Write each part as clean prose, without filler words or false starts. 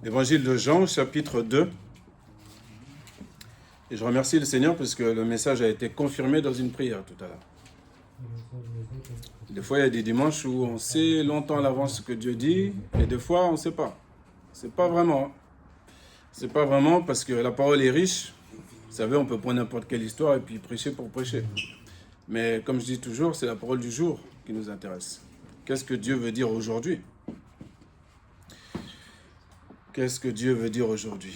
Évangile de Jean, chapitre 2. Et je remercie le Seigneur parce que le message a été confirmé dans une prière tout à l'heure. Des fois, il y a des dimanches où on sait longtemps à l'avance ce que Dieu dit, et des fois, on ne sait pas. C'est pas vraiment. C'est pas vraiment parce que la parole est riche. Vous savez, on peut prendre n'importe quelle histoire et puis prêcher pour prêcher. Mais comme je dis toujours, c'est la parole du jour qui nous intéresse. Qu'est-ce que Dieu veut dire aujourd'hui? Qu'est-ce que Dieu veut dire aujourd'hui?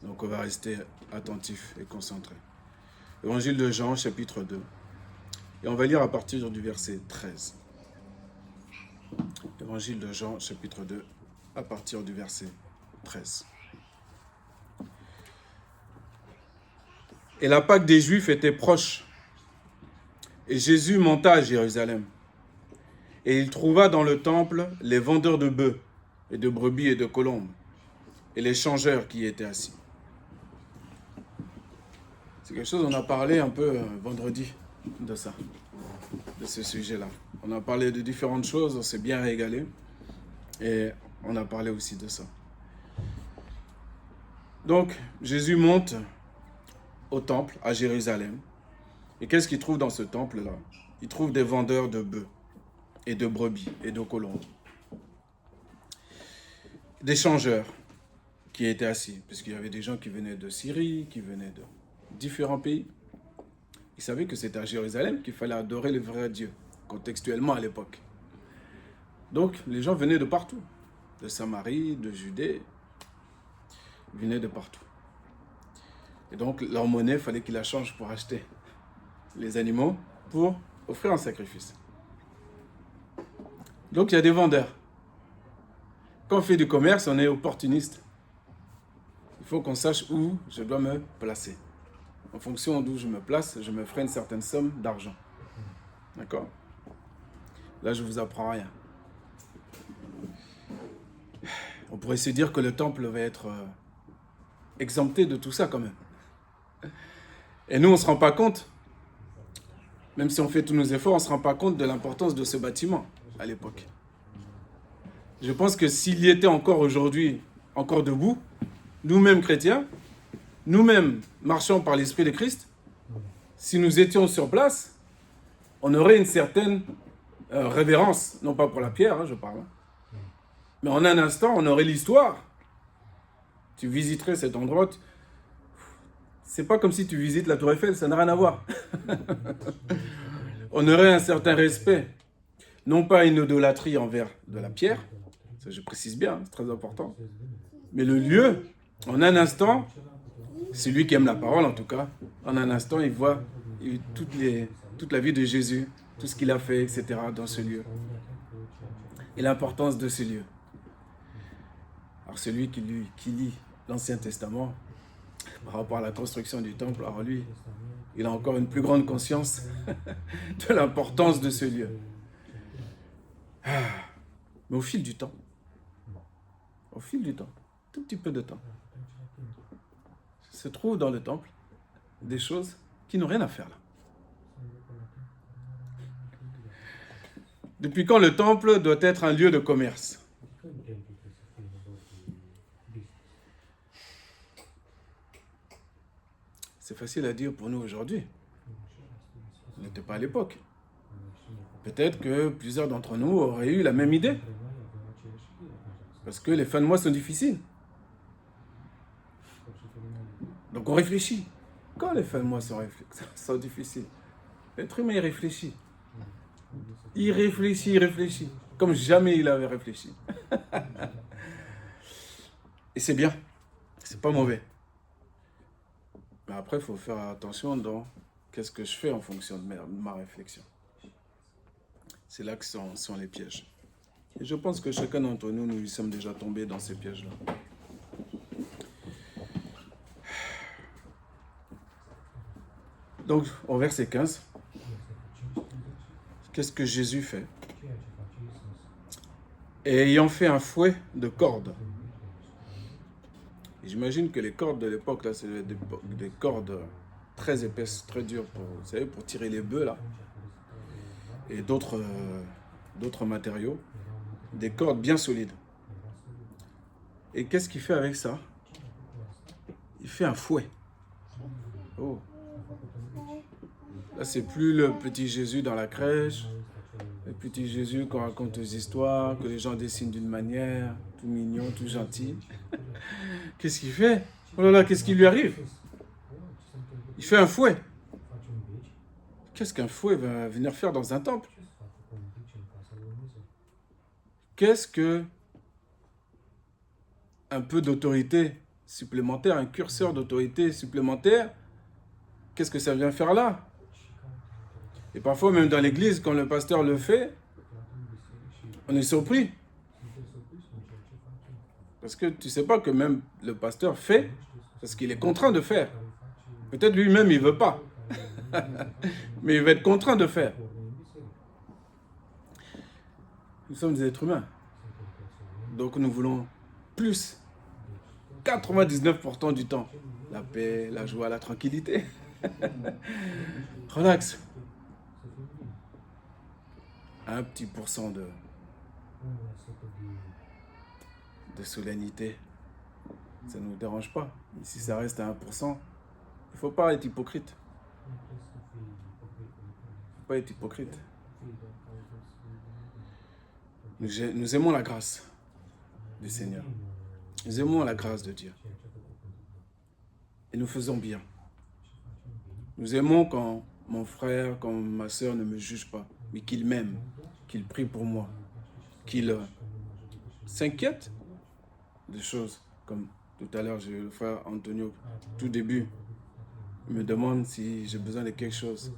Donc on va rester attentif et concentré. Évangile de Jean, chapitre 2. Et on va lire à partir du verset 13. Évangile de Jean, chapitre 2, à partir du verset 13. Et la Pâque des Juifs était proche. Et Jésus monta à Jérusalem. Et il trouva dans le temple les vendeurs de bœufs et de brebis et de colombes, et les changeurs qui y étaient assis. C'est quelque chose, on a parlé un peu vendredi de ça, de ce sujet-là. On a parlé de différentes choses, on s'est bien régalé, et on a parlé aussi de ça. Donc, Jésus monte au temple à Jérusalem, et qu'est-ce qu'il trouve dans ce temple-là? Il trouve des vendeurs de bœufs et de brebis et de colombes. Des changeurs qui étaient assis, puisqu'il y avait des gens qui venaient de Syrie, qui venaient de différents pays. Ils savaient que c'était à Jérusalem qu'il fallait adorer le vrai Dieu, contextuellement à l'époque. Donc, les gens venaient de partout, de Samarie, de Judée, ils venaient de partout. Et donc, leur monnaie, il fallait qu'ils la changent pour acheter les animaux, pour offrir un sacrifice. Donc, il y a des vendeurs. Quand on fait du commerce, on est opportuniste. Il faut qu'on sache où je dois me placer. En fonction d'où je me place, je me ferai une certaine somme d'argent. D'accord? Là, je ne vous apprends rien. On pourrait se dire que le temple va être exempté de tout ça quand même. Et nous, on ne se rend pas compte. Même si on fait tous nos efforts, on ne se rend pas compte de l'importance de ce bâtiment à l'époque. Je pense que s'il y était encore aujourd'hui, encore debout, nous-mêmes chrétiens, nous-mêmes marchant par l'Esprit de Christ, si nous étions sur place, on aurait une certaine révérence, non pas pour la pierre, je parle, mais en un instant, on aurait l'histoire. Tu visiterais cet endroit, c'est pas comme si tu visites la Tour Eiffel, ça n'a rien à voir. On aurait un certain respect, non pas une idolâtrie envers de la pierre, ça je précise bien, c'est très important, mais le lieu, en un instant, celui qui aime la parole en tout cas, en un instant il voit toute la vie de Jésus, tout ce qu'il a fait, etc. dans ce lieu. Et l'importance de ce lieu. Alors celui qui lit l'Ancien Testament par rapport à la construction du temple, alors lui, il a encore une plus grande conscience de l'importance de ce lieu. Mais au fil du temps, tout petit peu de temps, se trouvent dans le temple des choses qui n'ont rien à faire là. Depuis quand le temple doit être un lieu de commerce? C'est facile à dire pour nous aujourd'hui. Ce n'était pas à l'époque. Peut-être que plusieurs d'entre nous auraient eu la même idée. Parce que les fins de mois sont difficiles. Donc on réfléchit. Quand les fins de mois sont difficiles, l'être humain il réfléchit. Il réfléchit. Comme jamais il avait réfléchi. Et c'est bien. C'est pas mauvais. Mais après, il faut faire attention dans qu'est-ce que je fais en fonction de ma réflexion. C'est là que sont les pièges. Et je pense que chacun d'entre nous, nous y sommes déjà tombés dans ces pièges-là. Donc, au verset 15, qu'est-ce que Jésus fait? Et ayant fait un fouet de cordes. Et j'imagine que les cordes de l'époque, là, c'est des cordes très épaisses, très dures, pour tirer les bœufs, là. Et d'autres matériaux. Des cordes bien solides. Et qu'est-ce qu'il fait avec ça? Il fait un fouet. Oh. Là, c'est plus le petit Jésus dans la crèche, le petit Jésus qu'on raconte des histoires, que les gens dessinent d'une manière, tout mignon, tout gentil. Qu'est-ce qu'il fait? Oh là là, qu'est-ce qui lui arrive? Il fait un fouet. Qu'est-ce qu'un fouet va venir faire dans un temple? Qu'est-ce que un peu d'autorité supplémentaire, un curseur d'autorité supplémentaire, qu'est-ce que ça vient faire là? Et parfois, même dans l'église, quand le pasteur le fait, on est surpris. Parce que tu ne sais pas que même le pasteur fait, parce qu'il est contraint de faire. Peut-être lui-même, il ne veut pas. Mais il va être contraint de faire. Nous sommes des êtres humains. Donc nous voulons plus. 99% du temps. La paix, la joie, la tranquillité. Relax. Un petit pourcent de solennité. Ça ne nous dérange pas. Mais si ça reste à 1%, il ne faut pas être hypocrite. Il ne faut pas être hypocrite. Nous aimons la grâce du Seigneur. Nous aimons la grâce de Dieu. Et nous faisons bien. Nous aimons quand mon frère, quand ma soeur ne me juge pas, mais qu'il m'aime, qu'il prie pour moi, qu'il s'inquiète de choses. Comme tout à l'heure, le frère Antonio, tout début, il me demande si j'ai besoin de quelque chose.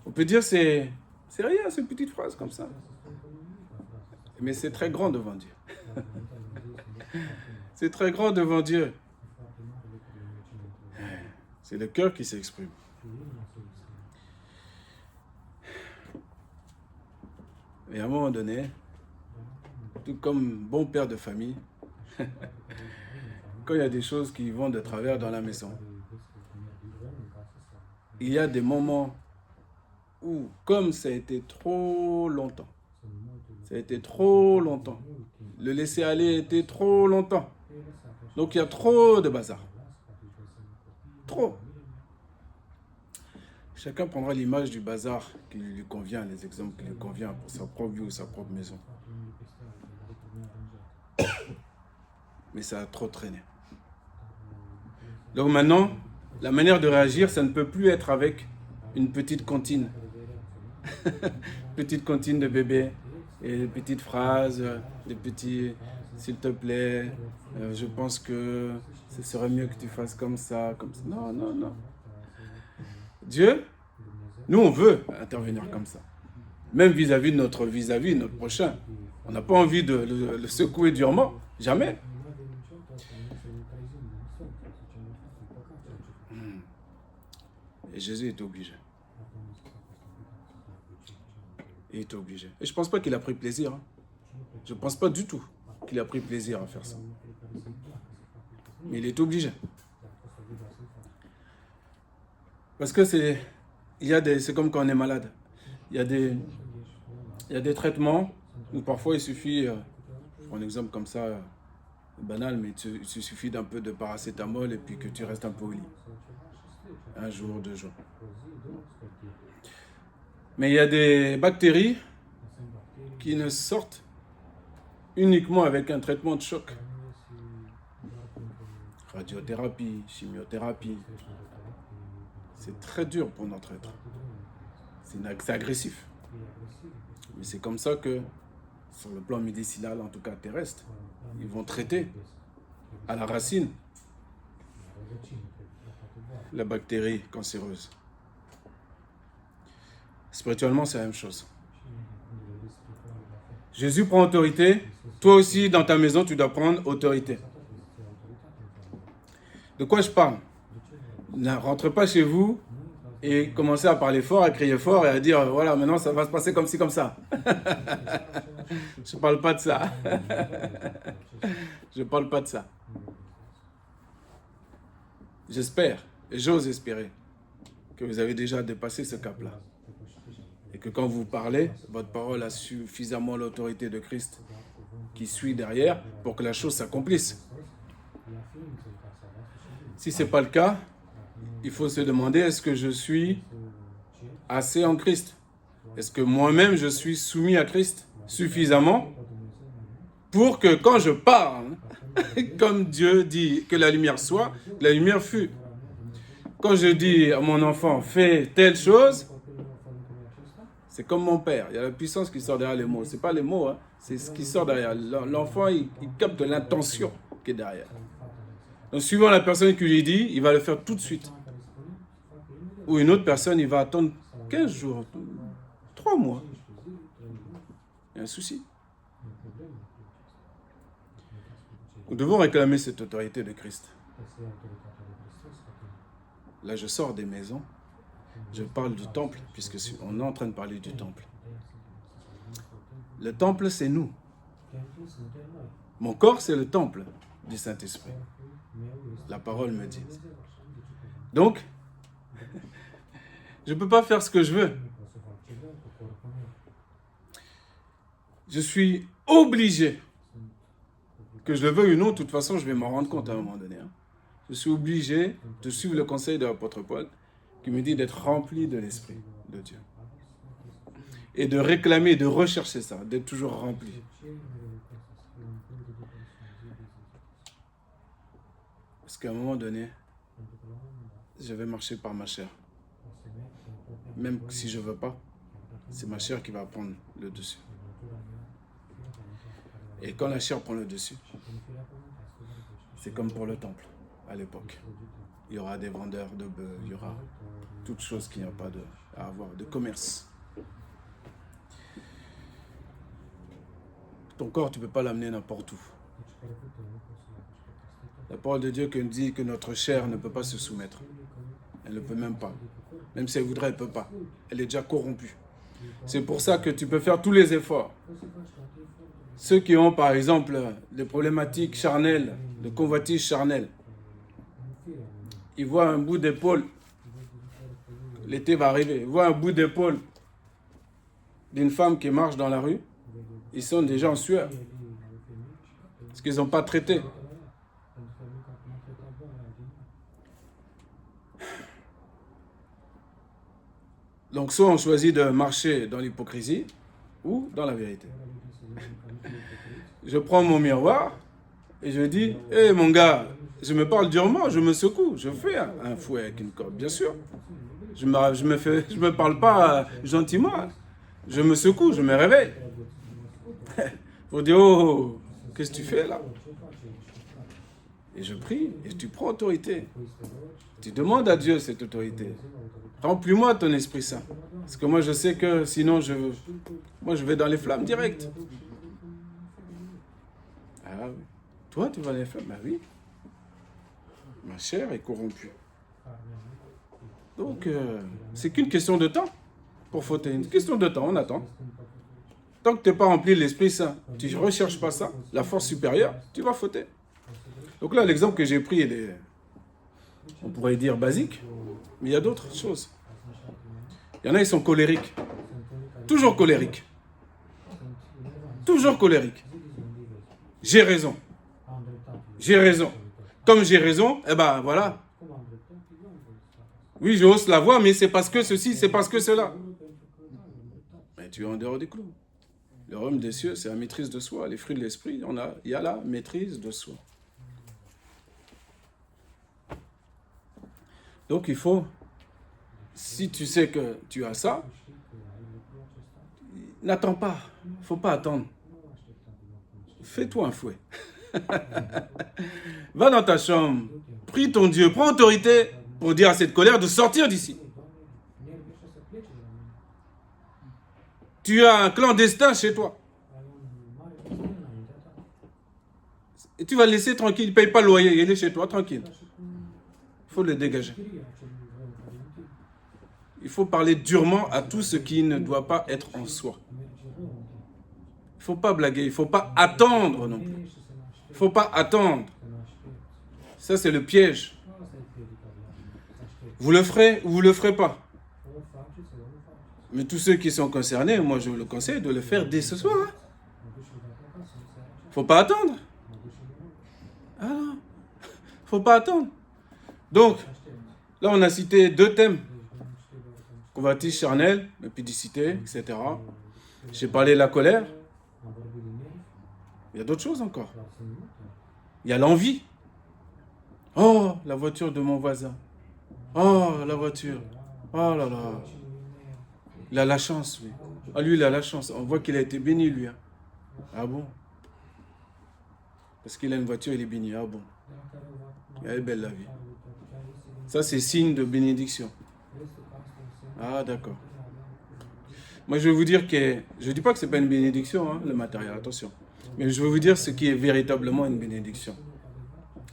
On peut dire c'est rien, c'est une petite phrase comme ça. Mais c'est très grand devant Dieu. C'est très grand devant Dieu. C'est le cœur qui s'exprime. Et à un moment donné, tout comme bon père de famille, quand il y a des choses qui vont de travers dans la maison, il y a des moments où, comme ça a été trop longtemps, le laisser aller a été trop longtemps. Donc il y a trop de bazar. Trop. Chacun prendra l'image du bazar qui lui convient, les exemples qui lui conviennent pour sa propre vie ou sa propre maison. Mais ça a trop traîné. Donc maintenant, la manière de réagir, ça ne peut plus être avec une petite comptine. Petite comptine de bébé, et des petites phrases, des petits « s'il te plaît, je pense que ce serait mieux que tu fasses comme ça, comme ça. » Non, non, non. Dieu, nous on veut intervenir comme ça. Même vis-à-vis de notre prochain. On n'a pas envie de le secouer durement, jamais. Et Jésus était obligé. Il était obligé. Et je ne pense pas qu'il a pris plaisir. Je ne pense pas du tout qu'il a pris plaisir à faire ça. Mais il est obligé. Parce que c'est comme quand on est malade. Il y a des traitements où parfois il suffit, je prends un exemple comme ça, banal, mais il suffit d'un peu de paracétamol et puis que tu restes un peu au lit. 1 jour, 2 jours. Mais il y a des bactéries qui ne sortent uniquement avec un traitement de choc. Radiothérapie, chimiothérapie. C'est très dur pour notre être. C'est agressif. Mais c'est comme ça que, sur le plan médicinal, en tout cas terrestre, ils vont traiter à la racine la bactérie cancéreuse. Spirituellement, c'est la même chose. Jésus prend autorité. Toi aussi, dans ta maison, tu dois prendre autorité. De quoi je parle? Ne rentre pas chez vous et commencez à parler fort, à crier fort et à dire, voilà, maintenant, ça va se passer comme ci, comme ça. Je ne parle pas de ça. Je ne parle pas de ça. J'espère, et j'ose espérer, que vous avez déjà dépassé ce cap-là. Et que quand vous parlez, votre parole a suffisamment l'autorité de Christ qui suit derrière pour que la chose s'accomplisse. Si ce n'est pas le cas, il faut se demander, est-ce que je suis assez en Christ? Est-ce que moi-même je suis soumis à Christ suffisamment pour que quand je parle, comme Dieu dit que la lumière soit, la lumière fut. Quand je dis à mon enfant, fais telle chose, c'est comme mon père. Il y a la puissance qui sort derrière les mots. Ce n'est pas les mots, hein, c'est ce qui sort derrière. L'enfant, il capte l'intention qui est derrière. Donc, suivant la personne qui lui dit, il va le faire tout de suite. Ou une autre personne, il va attendre 15 jours, 3 mois. Il y a un souci. Nous devons réclamer cette autorité de Christ. Là, je sors des maisons. Je parle du temple, puisque on est en train de parler du temple. Le temple, c'est nous. Mon corps, c'est le temple du Saint-Esprit. La parole me dit. Donc, je ne peux pas faire ce que je veux. Je suis obligé, que je le veuille ou non, de toute façon, je vais m'en rendre compte à un moment donné. Je suis obligé de suivre le conseil de l'apôtre Paul, qui me dit d'être rempli de l'Esprit de Dieu. Et de réclamer, de rechercher ça, d'être toujours rempli. Parce qu'à un moment donné, je vais marcher par ma chair. Même si je ne veux pas, c'est ma chair qui va prendre le dessus. Et quand la chair prend le dessus, c'est comme pour le temple à l'époque. Il y aura des vendeurs de bœufs, il y aura toutes choses qu'il n'y a pas à avoir, de commerce. Ton corps, tu ne peux pas l'amener n'importe où. La parole de Dieu nous dit que notre chair ne peut pas se soumettre. Elle ne peut même pas. Même si elle voudrait, elle ne peut pas. Elle est déjà corrompue. C'est pour ça que tu peux faire tous les efforts. Ceux qui ont, par exemple, des problématiques charnelles, de convoitise charnelle, ils voient un bout d'épaule, l'été va arriver, ils voient un bout d'épaule d'une femme qui marche dans la rue, ils sont déjà en sueur. Parce qu'ils n'ont pas traité. Donc, soit on choisit de marcher dans l'hypocrisie ou dans la vérité. Je prends mon miroir et je dis, hé mon gars, je me parle durement, je me secoue, je fais un fouet avec une corde, bien sûr. Je me parle pas gentiment, je me secoue, je me réveille. Faut dire, oh, qu'est-ce que tu fais là? Et je prie, et tu prends autorité. Tu demandes à Dieu cette autorité. Remplis-moi ton Esprit Saint. Parce que moi, je sais que sinon, je vais dans les flammes direct. Ah oui. Toi, tu vas dans les flammes? Ben oui. Ma chair est corrompue. Donc, c'est qu'une question de temps pour fauter. Une question de temps, on attend. Tant que tu n'es pas rempli de l'Esprit Saint, tu ne recherches pas ça, la force supérieure, tu vas fauter. Donc là, l'exemple que j'ai pris, il est, on pourrait dire basique, mais il y a d'autres choses. Il y en a, ils sont colériques. Toujours colériques. Toujours colériques. J'ai raison. J'ai raison. Comme j'ai raison, eh ben voilà. Oui, je hausse la voix, mais c'est parce que ceci, c'est parce que cela. Mais tu es en dehors des clous. Le royaume des cieux, c'est la maîtrise de soi. Les fruits de l'esprit, il y a la maîtrise de soi. Donc il faut, si tu sais que tu as ça, n'attends pas. Il ne faut pas attendre. Fais-toi un fouet. Va dans ta chambre, prie ton Dieu, prends autorité pour dire à cette colère de sortir d'ici. Tu as un clandestin chez toi. Et tu vas le laisser tranquille, il ne paye pas le loyer, il est chez toi, tranquille. Il faut le dégager. Il faut parler durement à tout ce qui ne doit pas être en soi. Il ne faut pas blaguer, il ne faut pas attendre non plus. Il ne faut pas attendre. Ça, c'est le piège. Vous le ferez ou vous ne le ferez pas. Mais tous ceux qui sont concernés, moi, je vous le conseille de le faire dès ce soir. Il ne faut pas attendre. Ah non, il ne faut pas attendre. Donc, là, on a cité 2 thèmes. Convoitise charnelle, impudicité, etc. J'ai parlé de la colère. Il y a d'autres choses encore. Il y a l'envie. Oh, la voiture de mon voisin. Oh, la voiture. Oh là là. Il a la chance, lui. Ah, lui, il a la chance. On voit qu'il a été béni, lui. Hein. Ah bon? Parce qu'il a une voiture, il est béni. Ah bon? Elle est belle, la vie. Ça, c'est signe de bénédiction. Ah, d'accord. Moi, je vais vous dire que... Je ne dis pas que ce n'est pas une bénédiction, hein, le matériel, attention. Mais je vais vous dire ce qui est véritablement une bénédiction.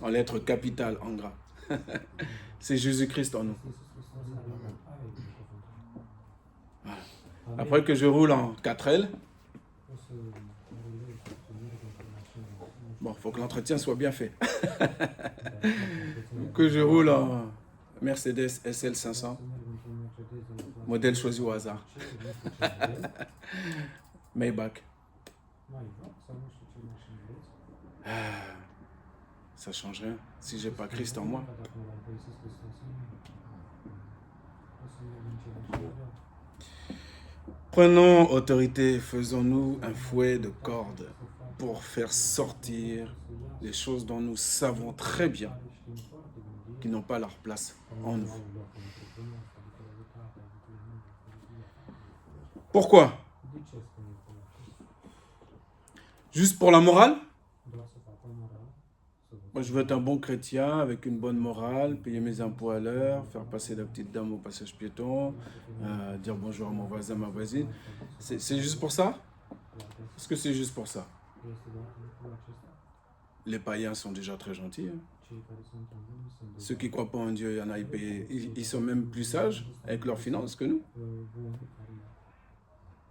En lettres capitales, en gras. C'est Jésus-Christ en nous. Voilà. Après que je roule en 4L, bon, il faut que l'entretien soit bien fait. Que je roule en Mercedes SL 500, modèle choisi au hasard. Maybach. Ça change rien si j'ai pas Christ en moi. Prenons autorité, faisons-nous un fouet de corde pour faire sortir les choses dont nous savons très bien qui n'ont pas leur place en nous. Pourquoi? Juste pour la morale? Moi, je veux être un bon chrétien avec une bonne morale, payer mes impôts à l'heure, faire passer la petite dame au passage piéton, dire bonjour à mon voisin, ma voisine. C'est juste pour ça? Est-ce que c'est juste pour ça? Les païens sont déjà très gentils. Hein. Ceux qui ne croient pas en Dieu, il y en a, ils sont même plus sages avec leurs finances que nous.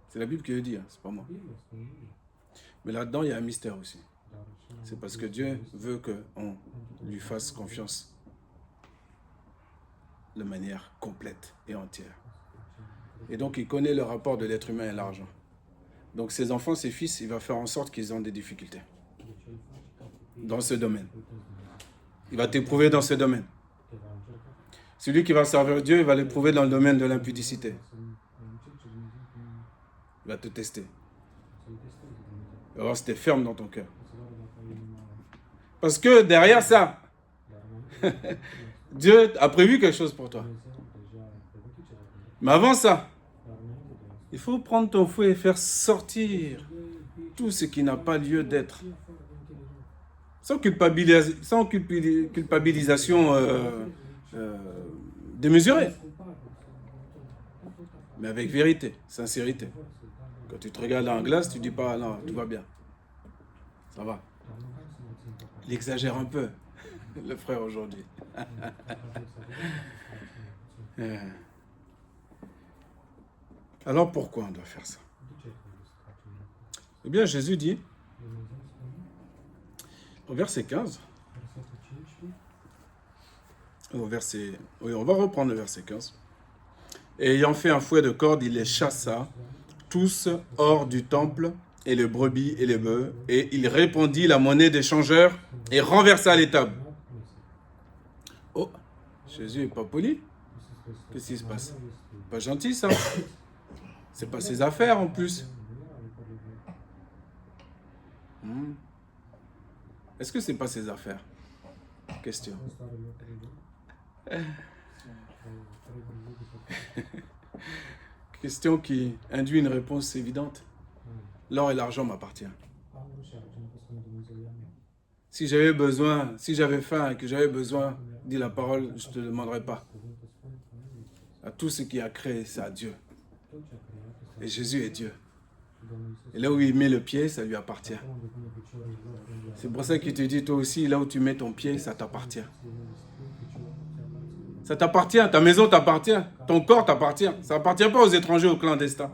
C'est la Bible qui le dit, hein, c'est pas moi. Mais là-dedans, il y a un mystère aussi. C'est parce que Dieu veut qu'on lui fasse confiance de manière complète et entière. Et donc, il connaît le rapport de l'être humain et l'argent. Donc, ses enfants, ses fils, il va faire en sorte qu'ils ont des difficultés dans ce domaine. Il va t'éprouver dans ce domaine. Celui qui va servir Dieu, il va l'éprouver dans le domaine de l'impudicité. Il va te tester. Il va voir si tu es ferme dans ton cœur. Parce que derrière ça, Dieu a prévu quelque chose pour toi. Mais avant ça, il faut prendre ton fouet et faire sortir tout ce qui n'a pas lieu d'être. Sans culpabilisation démesurée. Mais avec vérité, sincérité. Quand tu te regardes dans la glace, tu ne dis pas, non, tout va bien. Ça va. Il exagère un peu, le frère aujourd'hui. Alors pourquoi on doit faire ça? Eh bien, Jésus dit, au verset 15, on va reprendre le verset 15. Et ayant fait un fouet de corde, il les chassa tous hors du temple, et les brebis et les bœufs, et il répandit la monnaie des changeurs et renversa les tables. Oh, Jésus n'est pas poli. Qu'est-ce qui se passe? Pas gentil ça. C'est pas ses affaires en plus. Est-ce que c'est pas ses affaires? Question. Question qui induit une réponse évidente. L'or et l'argent m'appartiennent. Si j'avais besoin, si j'avais faim et que j'avais besoin, dit la parole, je ne te demanderai pas. À tout ce qui a créé, c'est à Dieu. Et Jésus est Dieu. Et là où il met le pied, ça lui appartient. C'est pour ça qu'il te dit, toi aussi, là où tu mets ton pied, ça t'appartient. Ça t'appartient, ta maison t'appartient, ton corps t'appartient. Ça n'appartient pas aux étrangers, aux clandestins.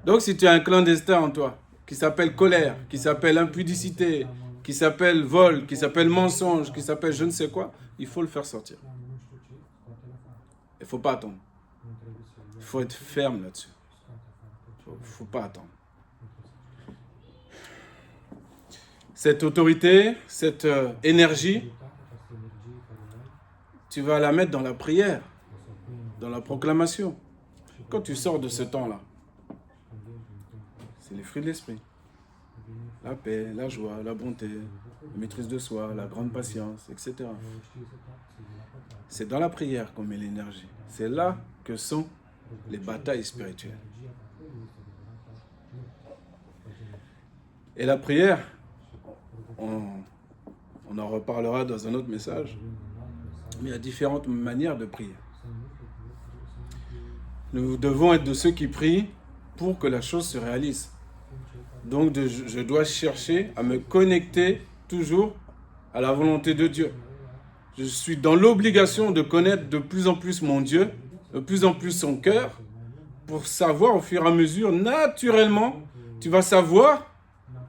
Donc si tu as un clandestin en toi, qui s'appelle colère, qui s'appelle impudicité, qui s'appelle vol, qui s'appelle mensonge, qui s'appelle je ne sais quoi, il faut le faire sortir. Il ne faut pas attendre. Il faut être ferme là-dessus. Il ne faut pas attendre. Cette autorité, cette énergie, tu vas la mettre dans la prière, dans la proclamation. Quand tu sors de ce temps-là, c'est les fruits de l'esprit. La paix, la joie, la bonté, la maîtrise de soi, la grande patience, etc. C'est dans la prière qu'on met l'énergie. C'est là que sont les batailles spirituelles. Et la prière, on en reparlera dans un autre message, mais il y a différentes manières de prier. Nous devons être de ceux qui prient pour que la chose se réalise. Donc je dois chercher à me connecter toujours à la volonté de Dieu. Je suis dans l'obligation de connaître de plus en plus mon Dieu, de plus en plus son cœur, pour savoir au fur et à mesure, naturellement, tu vas savoir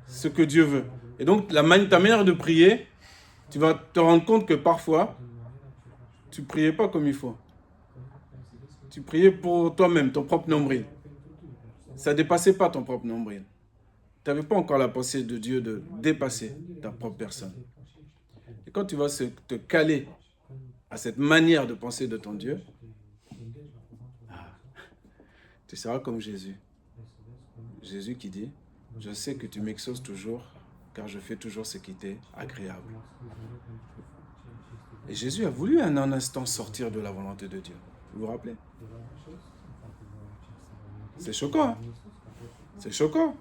ce que Dieu veut. Et donc, ta manière de prier, tu vas te rendre compte que parfois, tu ne priais pas comme il faut. Tu priais pour toi-même, ton propre nombril. Ça ne dépassait pas ton propre nombril. Tu n'avais pas encore la pensée de Dieu de dépasser ta propre personne. Et quand tu vas te caler à cette manière de penser de ton Dieu, tu seras comme Jésus. Jésus qui dit, je sais que tu m'exauces toujours, car je fais toujours ce qui t'est agréable. Et Jésus a voulu un instant sortir de la volonté de Dieu. Vous vous rappelez? C'est choquant. Hein? C'est choquant.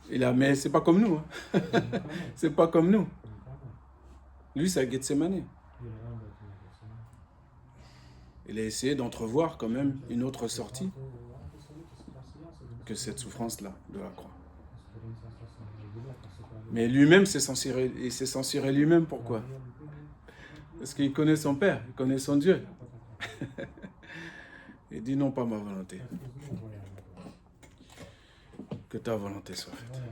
Mais c'est pas comme nous. Hein? C'est pas comme nous. Lui, c'est à Gethsémani. Il a essayé d'entrevoir quand même une autre sortie que cette souffrance-là de la croix. Mais lui-même s'est censuré. Il s'est censuré lui-même. Pourquoi? Parce qu'il connaît son Père, il connaît son Dieu. Il dit non, pas ma volonté. Que ta volonté soit faite.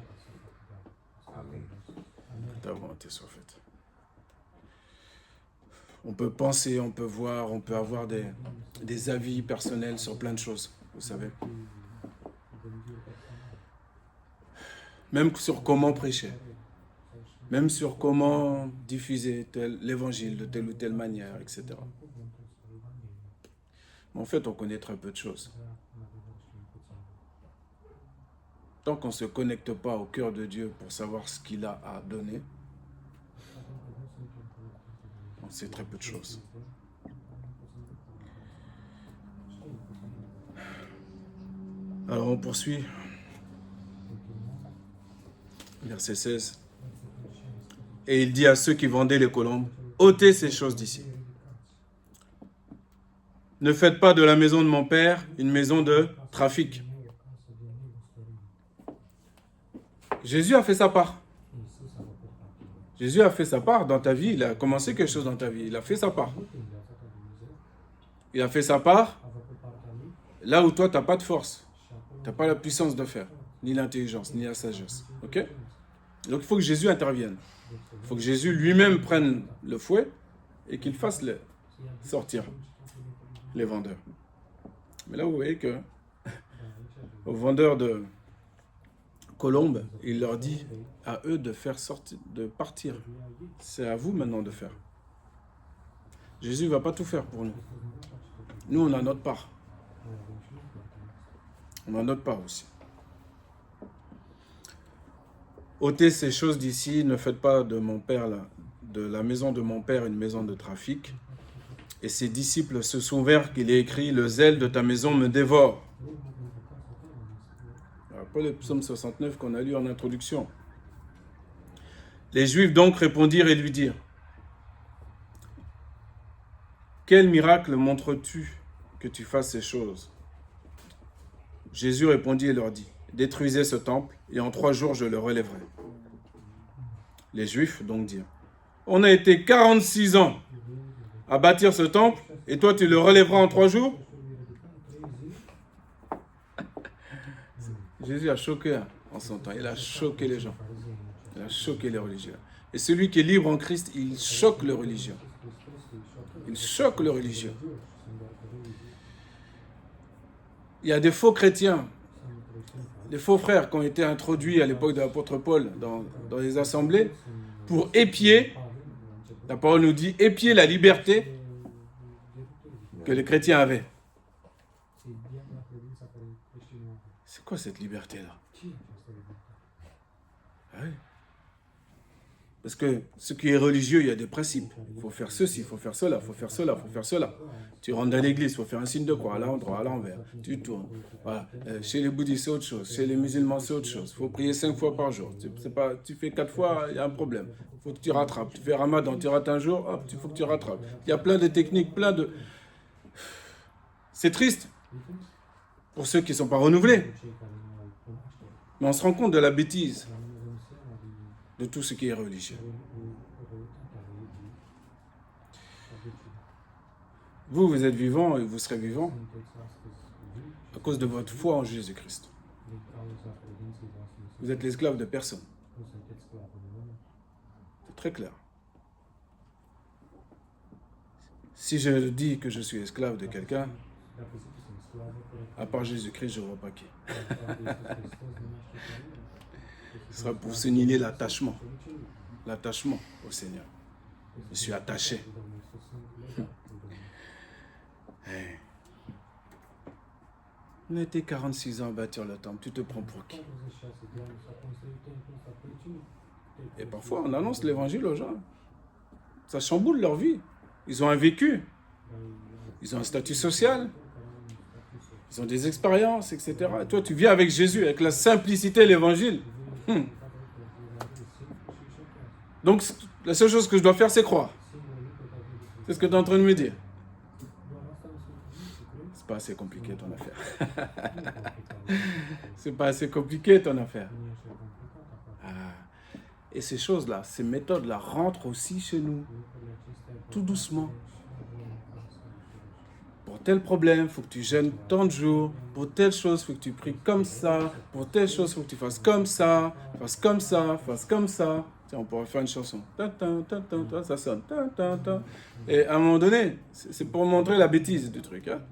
Que ta volonté soit faite. On peut penser, on peut voir, on peut avoir des avis personnels sur plein de choses, vous savez. Même sur comment prêcher. Même sur comment diffuser l'évangile de telle ou telle manière, etc. Mais en fait, on connaît très peu de choses. Tant qu'on ne se connecte pas au cœur de Dieu pour savoir ce qu'il a à donner, on sait très peu de choses. Alors on poursuit. Verset 16. Et il dit à ceux qui vendaient les colombes, ôtez ces choses d'ici. Ne faites pas de la maison de mon père une maison de trafic. Jésus a fait sa part. Jésus a fait sa part dans ta vie. Il a commencé quelque chose dans ta vie. Il a fait sa part. Il a fait sa part là où toi, tu n'as pas de force. Tu n'as pas la puissance de faire, ni l'intelligence, ni la sagesse. Ok? Donc, il faut que Jésus intervienne. Il faut que Jésus lui-même prenne le fouet et qu'il fasse sortir les vendeurs. Mais là, vous voyez que aux vendeurs de colombes, il leur dit à eux de faire sortir, de partir. C'est à vous maintenant de faire. Jésus ne va pas tout faire pour nous. Nous, on a notre part. On a notre part aussi. Ôtez ces choses d'ici, ne faites pas de mon père, de la maison de mon père une maison de trafic. Et ses disciples se souvinrent qu'il est écrit, le zèle de ta maison me dévore. Après le psaume 69 qu'on a lu en introduction. Les Juifs donc répondirent et lui dirent, quel miracle montres-tu que tu fasses ces choses? Jésus répondit et leur dit, détruisez ce temple et en 3 jours je le relèverai. Les Juifs donc dirent, on a été 46 ans à bâtir ce temple et toi tu le relèveras en 3 jours? Jésus a choqué en son temps, il a choqué les gens, il a choqué les religieux. Et celui qui est libre en Christ, il choque le religieux. Il choque le religieux. Il y a des faux chrétiens, des faux frères qui ont été introduits à l'époque de l'apôtre Paul dans les assemblées pour épier La parole nous dit épier la liberté que les chrétiens avaient. C'est quoi cette liberté-là? Ah oui. Parce que ce qui est religieux, il y a des principes. Il faut faire ceci, il faut faire cela, il faut faire cela, il faut faire cela. Tu rentres dans l'église, il faut faire un signe de croix à l'endroit, à l'envers. Tu tournes. Voilà. Chez les bouddhistes, c'est autre chose. Chez les musulmans, c'est autre chose. Il faut prier 5 fois par jour. Tu fais 4 fois, il y a un problème. Il faut que tu rattrapes. Tu fais Ramadan, tu rates un jour, hop, il faut que tu rattrapes. Il y a plein de techniques, plein de... C'est triste pour ceux qui ne sont pas renouvelés. Mais on se rend compte de la bêtise de tout ce qui est religieux. Vous êtes vivant et vous serez vivant à cause de votre foi en Jésus-Christ. Vous êtes l'esclave de personne. C'est très clair. Si je dis que je suis esclave de quelqu'un, à part Jésus-Christ, je ne vois pas qui. Ce sera pour signaler l'attachement. L'attachement au Seigneur. Je suis attaché. Hey. On a été 46 ans à bâtir le temple. Tu te prends pour qui? Et parfois, on annonce l'évangile aux gens. Ça chamboule leur vie. Ils ont un vécu. Ils ont un statut social. Ils ont des expériences, etc. Et toi, tu viens avec Jésus, avec la simplicité de l'évangile. Donc, la seule chose que je dois faire, c'est croire. C'est ce que tu es en train de me dire. C'est pas assez compliqué ton affaire. C'est pas assez compliqué ton affaire. Et ces choses-là, ces méthodes-là rentrent aussi chez nous. Tout doucement. Pour tel problème, il faut que tu jeûnes tant de jours. Pour telle chose, il faut que tu pries comme ça. Pour telle chose, il faut que tu fasses comme ça. Fasses comme ça, fasses comme ça. Tiens, on pourrait faire une chanson. Ça sonne. Et à un moment donné, c'est pour montrer la bêtise du truc. Hein.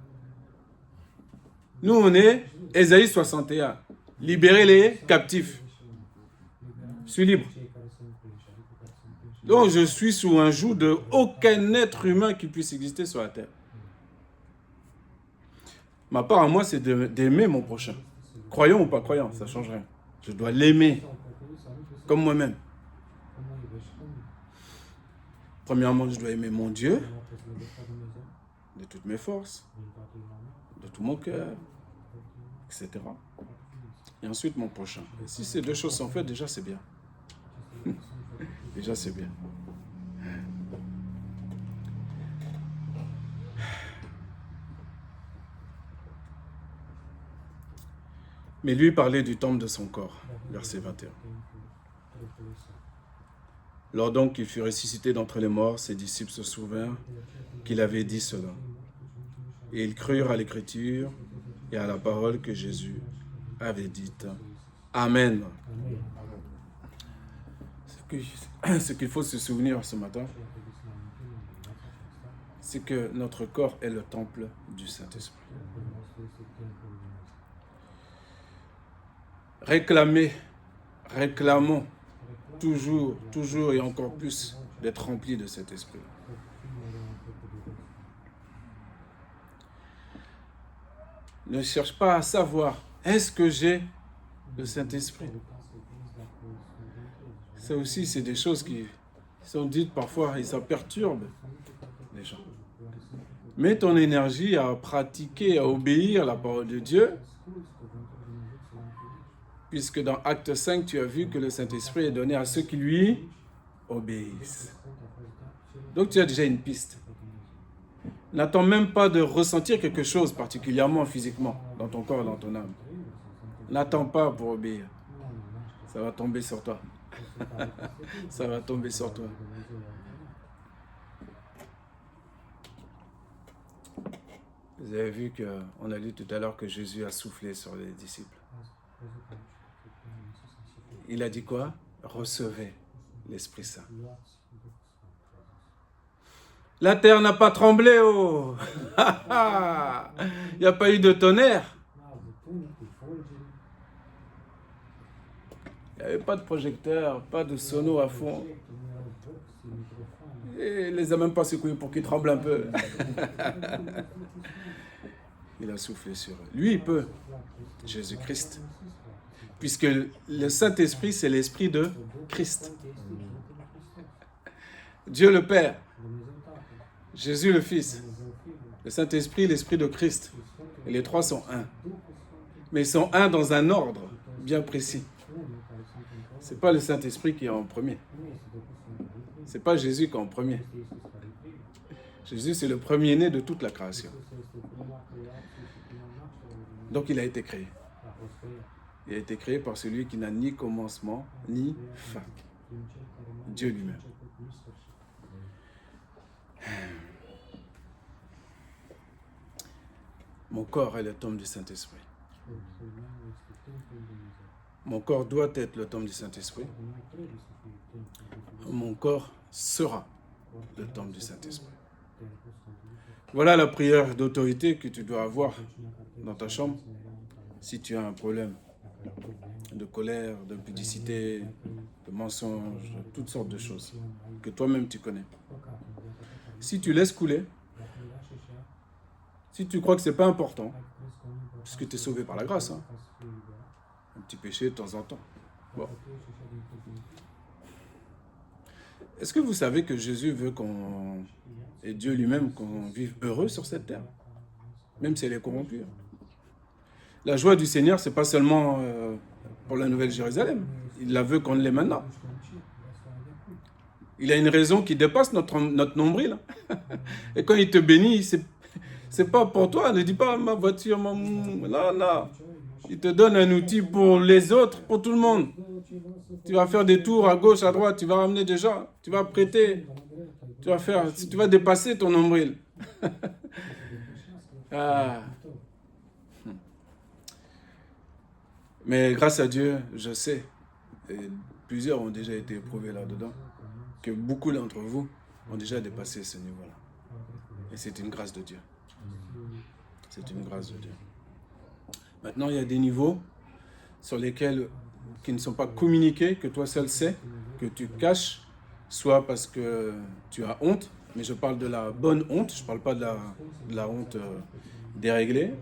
Nous, on est Ésaïe 61. Libérez les captifs. Je suis libre. Donc, je suis sous un joug de aucun être humain qui puisse exister sur la terre. Ma part à moi, c'est d'aimer mon prochain. Croyant ou pas croyant, ça ne change rien. Je dois l'aimer comme moi-même. Premièrement, je dois aimer mon Dieu de toutes mes forces, de tout mon cœur, etc. Et ensuite, mon prochain. Et si ces deux choses sont faites, déjà, c'est bien. Déjà, c'est bien. Mais lui parlait du temple de son corps, verset 21. Lors donc qu'il fut ressuscité d'entre les morts, ses disciples se souvinrent qu'il avait dit cela. Et ils crurent à l'écriture et à la parole que Jésus avait dite. Amen. Ce qu'il faut se souvenir ce matin, c'est que notre corps est le temple du Saint-Esprit. Réclamons toujours et encore plus d'être remplis de cet esprit. Ne cherche pas à savoir, est-ce que j'ai le Saint-Esprit? Ça aussi, c'est des choses qui sont dites parfois et ça perturbe les gens. Mets ton énergie à pratiquer, à obéir à la parole de Dieu, puisque dans Acte 5, tu as vu que le Saint-Esprit est donné à ceux qui lui obéissent. Donc tu as déjà une piste. N'attends même pas de ressentir quelque chose particulièrement physiquement dans ton corps et dans ton âme. N'attends pas pour obéir. Ça va tomber sur toi. Ça va tomber sur toi. Vous avez vu qu'on a lu tout à l'heure que Jésus a soufflé sur les disciples. Il a dit quoi? Recevez l'Esprit Saint. La terre n'a pas tremblé, oh! Il n'y a pas eu de tonnerre. Il n'y avait pas de projecteur, pas de sono à fond. Et il les a même pas secoués pour qu'ils tremblent un peu. Il a soufflé sur eux. Lui, il peut. Jésus-Christ. Puisque le Saint-Esprit, c'est l'Esprit de Christ. Dieu le Père. Jésus le Fils. Le Saint-Esprit, l'Esprit de Christ. Et les trois sont un. Mais ils sont un dans un ordre bien précis. Ce n'est pas le Saint-Esprit qui est en premier. Ce n'est pas Jésus qui est en premier. Jésus, c'est le premier-né de toute la création. Donc, il a été créé. Il a été créé par celui qui n'a ni commencement, ni fin. Dieu lui-même. Mon corps est le temple du Saint-Esprit. Mon corps doit être le temple du Saint-Esprit. Mon corps sera le temple du Saint-Esprit. Voilà la prière d'autorité que tu dois avoir dans ta chambre si tu as un problème de colère, d'impudicité, de mensonge, de toutes sortes de choses que toi-même tu connais. Si tu laisses couler, si tu crois que ce n'est pas important, puisque tu es sauvé par la grâce, hein, un petit péché de temps en temps. Bon. Est-ce que vous savez que Jésus veut et Dieu lui-même, qu'on vive heureux sur cette terre, même si elle est corrompue? La joie du Seigneur, ce n'est pas seulement pour la Nouvelle Jérusalem. Il la veut qu'on l'ait maintenant. Il a une raison qui dépasse notre nombril. Et quand il te bénit, c'est pas pour toi. Ne dis pas ma voiture, non, non. Il te donne un outil pour les autres, pour tout le monde. Tu vas faire des tours à gauche, à droite, tu vas ramener des gens, tu vas prêter, tu vas dépasser ton nombril. Ah. Mais grâce à Dieu, je sais, et plusieurs ont déjà été éprouvés là-dedans, que beaucoup d'entre vous ont déjà dépassé ce niveau-là. Et c'est une grâce de Dieu. C'est une grâce de Dieu. Maintenant, il y a des niveaux sur lesquels qui ne sont pas communiqués, que toi seul sais, que tu caches, soit parce que tu as honte, mais je parle de la bonne honte, je ne parle pas de la honte déréglée,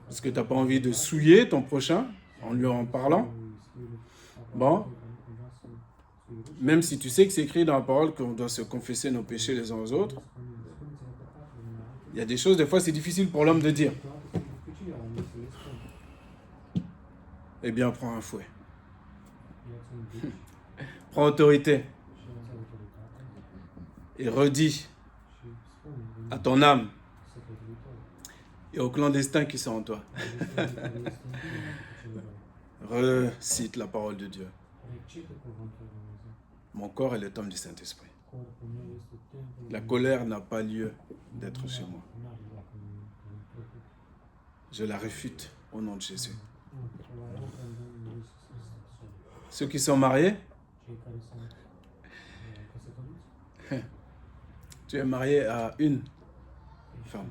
parce que tu n'as pas envie de souiller ton prochain en lui en parlant. Bon, même si tu sais que c'est écrit dans la parole qu'on doit se confesser nos péchés les uns aux autres, il y a des choses, des fois c'est difficile pour l'homme de dire. Eh bien, prends un fouet. Prends autorité. Et redis à ton âme et aux clandestins qui sont en toi. Recite la parole de Dieu. Mon corps est le temple du Saint-Esprit. La colère n'a pas lieu d'être chez moi. Je la réfute au nom de Jésus. Ceux qui sont mariés, tu es marié à une femme.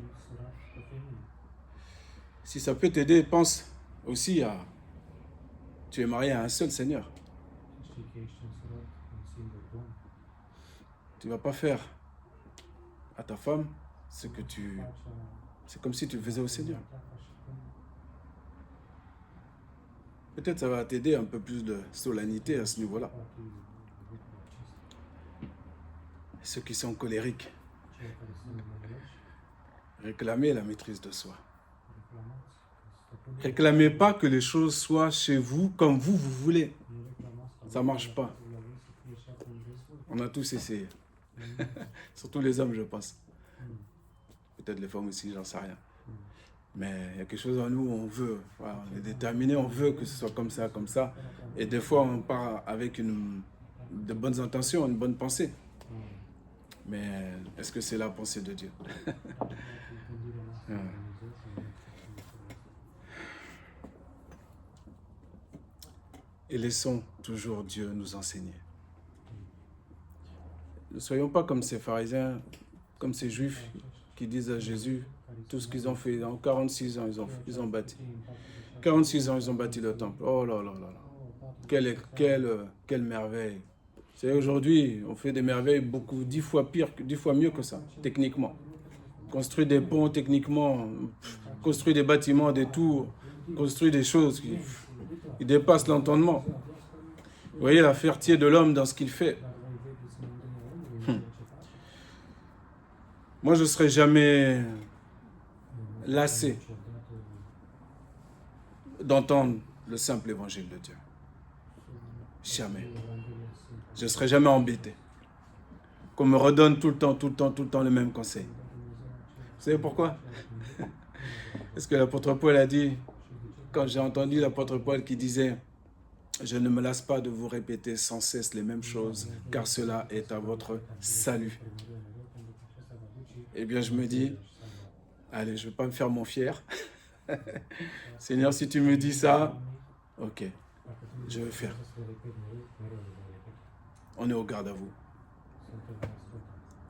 Si ça peut t'aider, pense aussi à... Tu es marié à un seul Seigneur. Tu ne vas pas faire à ta femme ce que tu... C'est comme si tu le faisais au Seigneur. Peut-être ça va t'aider un peu plus de solennité à ce niveau-là. Ceux qui sont colériques, réclamez la maîtrise de soi. Réclamez pas que les choses soient chez vous comme vous voulez. Ça ne marche pas. On a tous essayé. Surtout les hommes, je pense. Peut-être les femmes aussi, j'en sais rien. Mais il y a quelque chose en nous où on veut. Voilà, on est déterminé, on veut que ce soit comme ça, comme ça. Et des fois, on part avec de bonnes intentions, une bonne pensée. Mais est-ce que c'est la pensée de Dieu? Et laissons toujours Dieu nous enseigner. Ne soyons pas comme ces pharisiens, comme ces juifs qui disent à Jésus tout ce qu'ils ont fait. En 46 ans, ils ont bâti. 46 ans, ils ont bâti le temple. Oh là là là là. Quelle merveille. C'est aujourd'hui, on fait des merveilles beaucoup, 10 fois pire, 10 fois mieux que ça, techniquement. Construit des ponts techniquement, construit des bâtiments, des tours, construit des choses qui dépassent l'entendement. Vous voyez la fierté de l'homme dans ce qu'il fait. Moi, je ne serai jamais lassé d'entendre le simple évangile de Dieu. Jamais. Je ne serai jamais embêté. Qu'on me redonne tout le temps le même conseil. Vous savez pourquoi? Parce que l'apôtre Paul a dit, quand j'ai entendu l'apôtre Paul qui disait « Je ne me lasse pas de vous répéter sans cesse les mêmes choses, car cela est à votre salut. » Eh bien, je me dis, allez, je ne vais pas me faire mon fier. Seigneur, si tu me dis ça, ok, je vais faire. On est au garde à vous.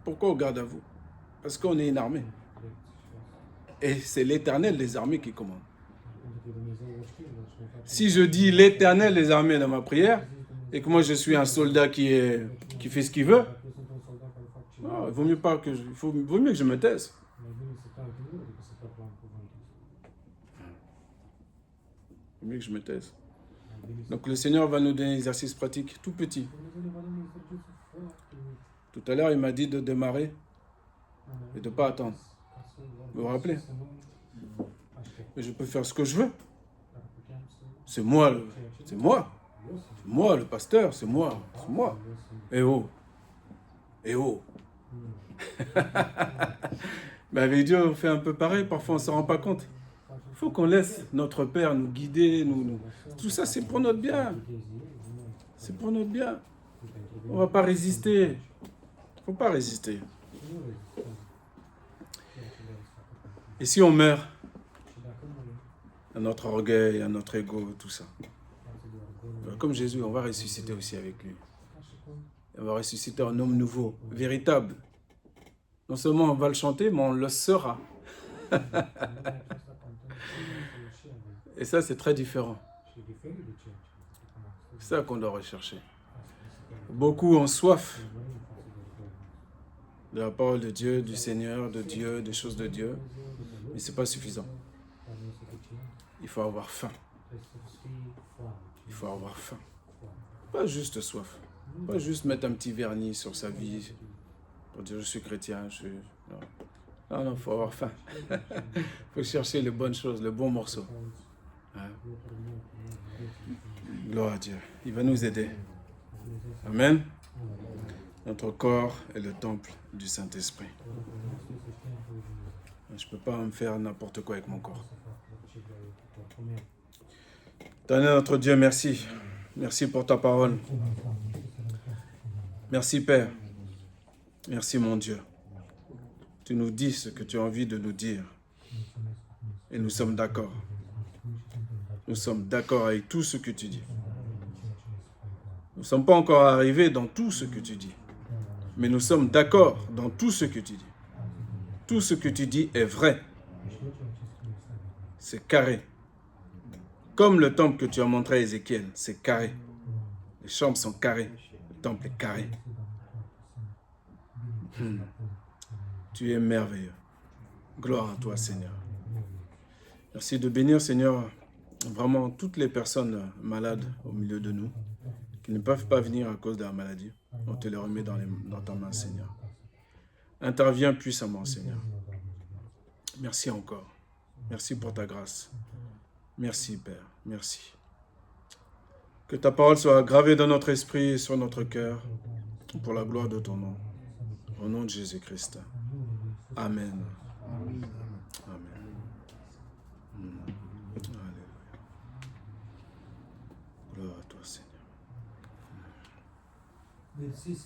Pourquoi au garde à vous? Parce qu'on est une armée. Et c'est l'Éternel des armées qui commande. Si je dis l'Éternel des armées dans ma prière, et que moi je suis un soldat qui fait ce qu'il veut, il vaut mieux que je me taise. Il vaut mieux que je me taise. Donc le Seigneur va nous donner des exercices pratiques tout petits. Tout à l'heure, il m'a dit de démarrer et de ne pas attendre. Vous vous rappelez? Mais je peux faire ce que je veux. C'est moi le pasteur, c'est moi. Eh oh. Mais avec Dieu, on fait un peu pareil, parfois on ne se rend pas compte. Il faut qu'on laisse notre Père nous guider. Tout ça, c'est pour notre bien. C'est pour notre bien. On ne va pas résister. Il ne faut pas résister. Et si on meurt à notre orgueil, à notre ego, tout ça. Comme Jésus, on va ressusciter aussi avec lui. On va ressusciter un homme nouveau, véritable. Non seulement on va le chanter, mais on le sera. Et ça, c'est très différent. C'est ça qu'on doit rechercher. Beaucoup ont soif de la parole de Dieu, du Seigneur, de Dieu, des choses de Dieu. Mais ce n'est pas suffisant. Il faut avoir faim. Il faut avoir faim. Pas juste soif. Pas juste mettre un petit vernis sur sa vie pour dire je suis chrétien. Non, il faut avoir faim. Il faut chercher les bonnes choses, les bons morceaux. Hein? Gloire à Dieu. Il va nous aider. Amen. Notre corps est le temple du Saint-Esprit. Je ne peux pas me faire n'importe quoi avec mon corps. Éternel notre Dieu, merci. Merci pour ta parole. Merci Père. Merci mon Dieu. Tu nous dis ce que tu as envie de nous dire. Et nous sommes d'accord. Nous sommes d'accord avec tout ce que tu dis. Nous ne sommes pas encore arrivés dans tout ce que tu dis. Mais nous sommes d'accord dans tout ce que tu dis. Tout ce que tu dis est vrai. C'est carré. Comme le temple que tu as montré à Ézéchiel, c'est carré. Les chambres sont carrées. Le temple est carré. Tu es merveilleux. Gloire à toi, Seigneur. Merci de bénir, Seigneur, vraiment toutes les personnes malades au milieu de nous, qui ne peuvent pas venir à cause de la maladie. On te les remet dans ta main, Seigneur. Interviens puissamment, Seigneur. Merci encore. Merci pour ta grâce. Merci, Père. Merci. Que ta parole soit gravée dans notre esprit et sur notre cœur, pour la gloire de ton nom. Au nom de Jésus-Christ. Amen. Amen. Alléluia. Gloire à toi, Seigneur. Merci, Seigneur.